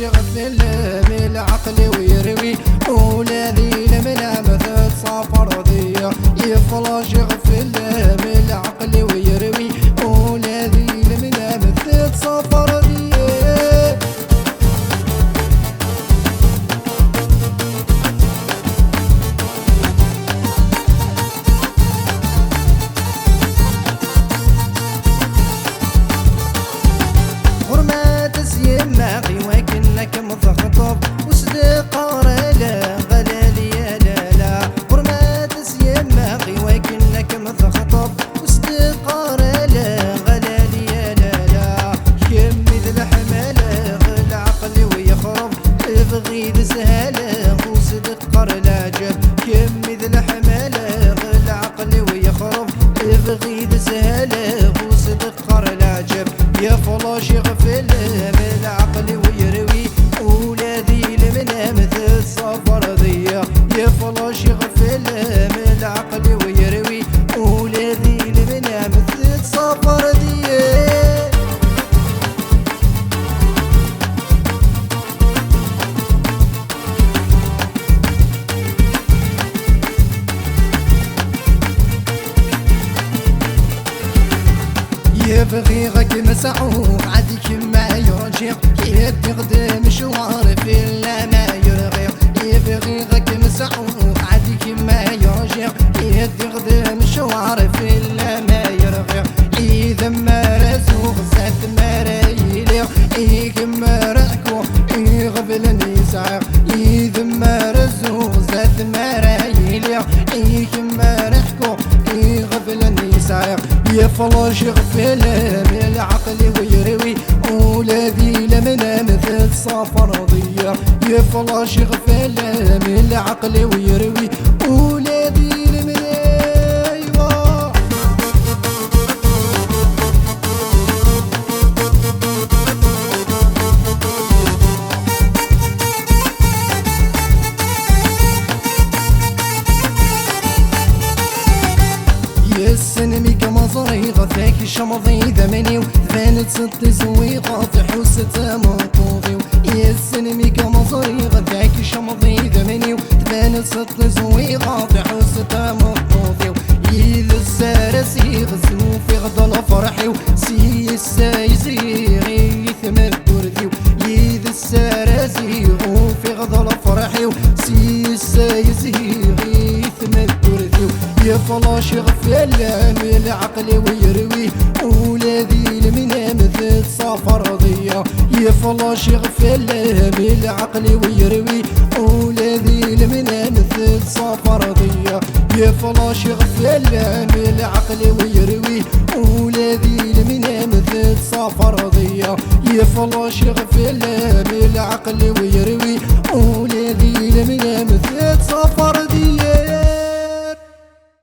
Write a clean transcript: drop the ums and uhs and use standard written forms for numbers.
يغفل من عقلي ويروي ولادي لملامة سافر ضيا يفلاش يغفل من عقلي ويروي ولادي لملامة سافر ضيا غرمات سيما وكنك مضغطب وصدق غلا غلالي يا لالا غرمات سيماقي وكنك مضغطب وصدق غلا غلالي يا لالا يمي ذا الحمالة غلا عقلي ويخرب بغيد سهالة وصدق قرلا جب يمي ذا الحمالة غلا عقلي ويخرب بغيد سهالة وصدق قرلا جب يا فلاش يغفل من عقلي ويروي ولادي لمنامة السفر ضيا يا فلاش يغفل من عقلي ويروي ولادي لمنامة السفر ضيا يبغي غك مسعوق عادك ما يرجع يدي غدا مشوار في لا ما يرغي يبغي غك مسعوق عادك ما يرجع يدي غدا مشوار في لا ما يرغي إذا ما رزوق زاد ما رايلي إيكما راكو يغفلني سعر إذا ما رزوق زاد ما رايلي إيكما راكو يغفلني سعر يا فلاش يغفل من عقلي ويروي ولادي لمنامة سافر ضيا يا فلاش يغفل من عقلي ويروي ولادي لمنامة السنمي كمصري غثاك الشمضي ذمني وثانت ست زويقة حوسة منطوضي يا السنمي كمصري غثاك الشمضي ذمني وثانت ست زويقة حوسة منطوضي إذا السارسي غزو في غدا فرحي وسي السايزي غيث مدورثي إذا السارسي غو في غدا فرحي وسي السايزي غيث مدورثي يا فلاش يغفل من عقلي ويروي ولادي لمنامة سافر ضيا يا فلاش يغفل من عقلي ويروي ولادي لمنامة سافر ضيا يا فلاش يغفل من عقلي ويروي